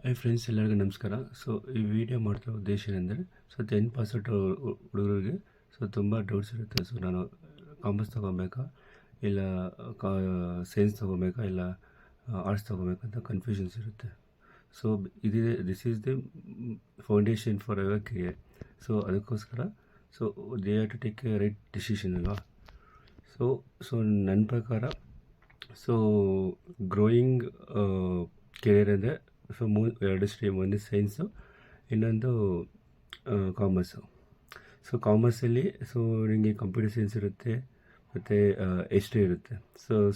Hi friends, ಎಲ್ಲರಿಗೂ ನಮಸ್ಕಾರ. So ಈ ವಿಡಿಯೋ ಮಾಡ್ತಿರೋ ಉದ್ದೇಶ ಏನೆಂದರೆ, ಸೊ 10 ಪಾಸ್ ಔಟ್ ಹುಡುಗರಿಗೆ ತುಂಬ ಡೌಟ್ಸ್ ಇರುತ್ತೆ. ಸೊ ನಾನು ಕಾಮರ್ಸ್ ತೊಗೊಬೇಕಾ, ಇಲ್ಲ ಸೈನ್ಸ್ ತೊಗೊಬೇಕಾ, ಇಲ್ಲ ಆರ್ಟ್ಸ್ ತೊಗೋಬೇಕಂತ ಕನ್ಫ್ಯೂಷನ್ಸ್ ಇರುತ್ತೆ. So this is the foundation for our career. So ಅದಕ್ಕೋಸ್ಕರ they have to take a right decision ಅಲ್ವಾ. ಸೊ ನನ್ನ ಪ್ರಕಾರ ಗ್ರೋಯಿಂಗ್ ಕೆರಿಯರ್ ಅಂದರೆ ಎರಡು ಸ್ಟ್ರೀಮ್, ಒಂದು ಸೈನ್ಸು, ಇನ್ನೊಂದು ಕಾಮರ್ಸು. ಕಾಮರ್ಸಲ್ಲಿ ನಿಮಗೆ ಕಂಪ್ಯೂಟರ್ ಸೈನ್ಸ್ ಇರುತ್ತೆ, ಮತ್ತು ಹಿಸ್ಟ್ರಿ ಇರುತ್ತೆ.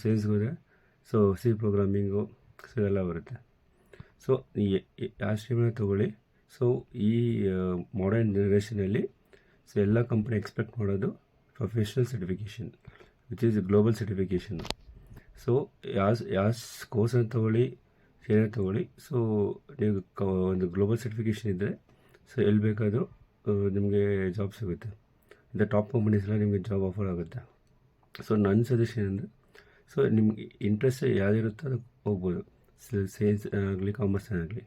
ಸೈನ್ಸ್ಗೆ ಹೋದರೆ ಸಿ ಪ್ರೋಗ್ರಾಮಿಂಗು ಎಲ್ಲ ಬರುತ್ತೆ. ಆ ಸ್ಟ್ರೀಮನ್ನ ತೊಗೊಳ್ಳಿ. ಈ ಮಾಡರ್ನ್ ಜನ್ರೇಷನಲ್ಲಿ ಎಲ್ಲ ಕಂಪ್ನಿ ಎಕ್ಸ್ಪೆಕ್ಟ್ ಮಾಡೋದು professional certification, which is global certification. ಯಾವ ಕೋರ್ಸನ್ನು ತೊಗೊಳ್ಳಿ, ಏನೇ ತೊಗೊಳ್ಳಿ, ನೀವು ಒಂದು ಗ್ಲೋಬಲ್ ಸರ್ಟಿಫಿಕೇಷನ್ ಇದ್ದರೆ ಎಲ್ಲಿ ಬೇಕಾದರೂ ನಿಮಗೆ ಜಾಬ್ ಸಿಗುತ್ತೆ. ಇಂಥ ಟಾಪ್ ಕಂಪನೀಸೆಲ್ಲ ನಿಮಗೆ ಜಾಬ್ ಆಫರ್ ಆಗುತ್ತೆ. ನನ್ನ ಸಜೆಷನ್ ಅಂದರೆ ನಿಮ್ಗೆ ಇಂಟ್ರೆಸ್ಟ್ ಯಾವುದಿರುತ್ತೋ ಅದಕ್ಕೆ ಹೋಗ್ಬೋದು. ಸೈನ್ಸ್ ಆಗಲಿ, ಕಾಮರ್ಸ್ ಆಗಲಿ.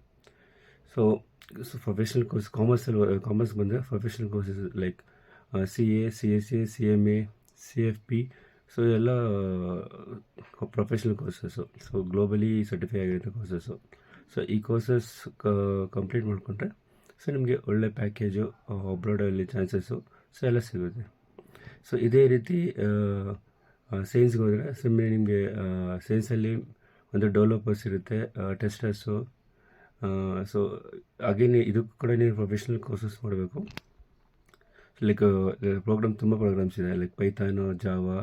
ಪ್ರೊಫೆಷ್ನಲ್ ಕೋರ್ಸ್ ಕಾಮರ್ಸ್ ಬಂದರೆ professional courses like CA, CSA, CMA, CFP, ಎಲ್ಲ ಪ್ರೊಫೆಷ್ನಲ್ ಕೋರ್ಸಸ್ಸು. ಗ್ಲೋಬಲಿ ಸರ್ಟಿಫೈ ಆಗಿರೋ ಕೋರ್ಸಸ್ಸು. ಈ ಕೋರ್ಸಸ್ ಕಂಪ್ಲೀಟ್ ಮಾಡಿಕೊಂಡ್ರೆ ನಿಮಗೆ ಒಳ್ಳೆ ಪ್ಯಾಕೇಜು, ಅಬ್ರಾಡಲ್ಲಿ ಚಾನ್ಸಸ್ಸು ಎಲ್ಲ ಸಿಗುತ್ತೆ. ಇದೇ ರೀತಿ ಸೈನ್ಸ್ಗೆ ಹೋದರೆ ನಿಮಗೆ ಸೈನ್ಸಲ್ಲಿ ಒಂದು ಡೆವಲಪರ್ಸ್ ಇರುತ್ತೆ, ಟೆಸ್ಟರ್ಸು. ಹಾಗೇನೆ ಇದಕ್ಕೂ ಕೂಡ ನೀವು ಪ್ರೊಫೆಷ್ನಲ್ ಕೋರ್ಸಸ್ ಮಾಡಬೇಕು. ಲೈಕ್ ತುಂಬ ಪ್ರೋಗ್ರಾಮ್ಸ್ ಇದೆ, like Python, Java,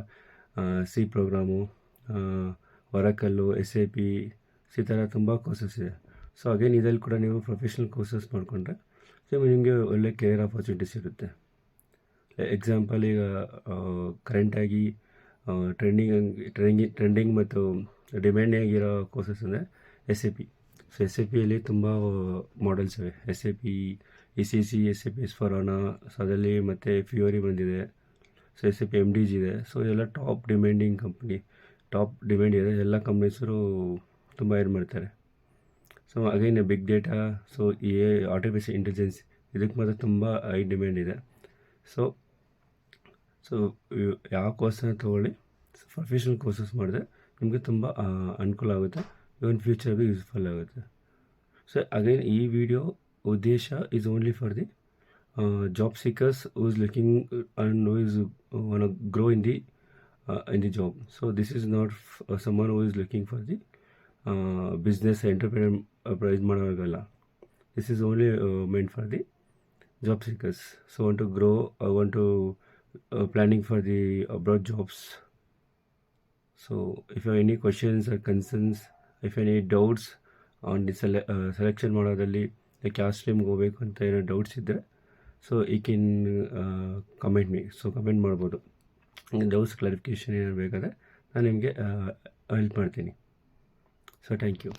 C program, Oracle, SAP, ಈ ಥರ ತುಂಬ ಕೋರ್ಸಸ್ ಇದೆ. ಅಗೇನ್ ಇದರಲ್ಲಿ ಕೂಡ ನೀವು ಪ್ರೊಫೆಷ್ನಲ್ ಕೋರ್ಸಸ್ ಮಾಡಿಕೊಂಡ್ರೆ ನಿಮಗೆ ಒಳ್ಳೆ ಕೆರಿಯರ್ ಆಪರ್ಚುನಿಟೀಸ್ ಇರುತ್ತೆ. ಎಕ್ಸಾಂಪಲ್, ಈಗ ಕರೆಂಟಾಗಿ ಟ್ರೆಂಡಿಂಗ್ ಮತ್ತು ಡಿಮ್ಯಾಂಡ್ ಆಗಿರೋ ಕೋರ್ಸಸ್ ಅಂದರೆ SAP. SAPಯಲ್ಲಿ ತುಂಬ ಮಾಡೆಲ್ಸ್ ಇವೆ. SAP ECC, SAP S/4HANA, ಅದರಲ್ಲಿ ಮತ್ತು ಫ್ಯೂರಿ ಬಂದಿದೆ. SAP MDG ಇದೆ. ಎಲ್ಲ ಟಾಪ್ ಡಿಮ್ಯಾಂಡ್ ಇದೆ. ಎಲ್ಲ ಕಂಪ್ನೀಸರು ತುಂಬ ಏನ್ ಮಾಡ್ತಾರೆ. Again big data, artificial intelligence, ಇದಕ್ಕೆ ಮಾತ್ರ ತುಂಬ ಹೈ ಡಿಮ್ಯಾಂಡ್ ಇದೆ. ಯಾವ ಕೋರ್ಸನ್ನು ತೊಗೊಳ್ಳಿ, ಪ್ರೊಫೆಷ್ನಲ್ ಕೋರ್ಸಸ್ ಮಾಡಿದ್ರೆ ನಿಮಗೆ ತುಂಬ ಅನುಕೂಲ ಆಗುತ್ತೆ, ಇವನ್ ಫ್ಯೂಚರ್ಗೆ ಯೂಸ್ಫುಲ್ ಆಗುತ್ತೆ. ಅಗೈನ್ ಈ ವಿಡಿಯೋ ಉದ್ದೇಶ is only for the job seekers who is looking and who is want to grow in the job. This is not someone who is looking for the business enterprise ಮಾಡೋವಾಗಲ್ಲ. This is only meant for the job seekers. Want to grow, want to planning for the abroad jobs. If you have any questions or concerns, if you have any doubts on the selection ಮಾಡೋದಲ್ಲಿ, like ಯಾವ ಸ್ಟ್ರೀಮ್ಗೆ ಹೋಗಬೇಕು ಅಂತ ಏನೋ doubts ಇದ್ದರೆ ಈ can comment me. Comment ಮಾಡ್ಬೋದು. Doubts clarification ಏನಾರು ಬೇಕಾದರೆ ನಾನು ನಿಮಗೆ ಹೆಲ್ಪ್ ಮಾಡ್ತೀನಿ. Thank you.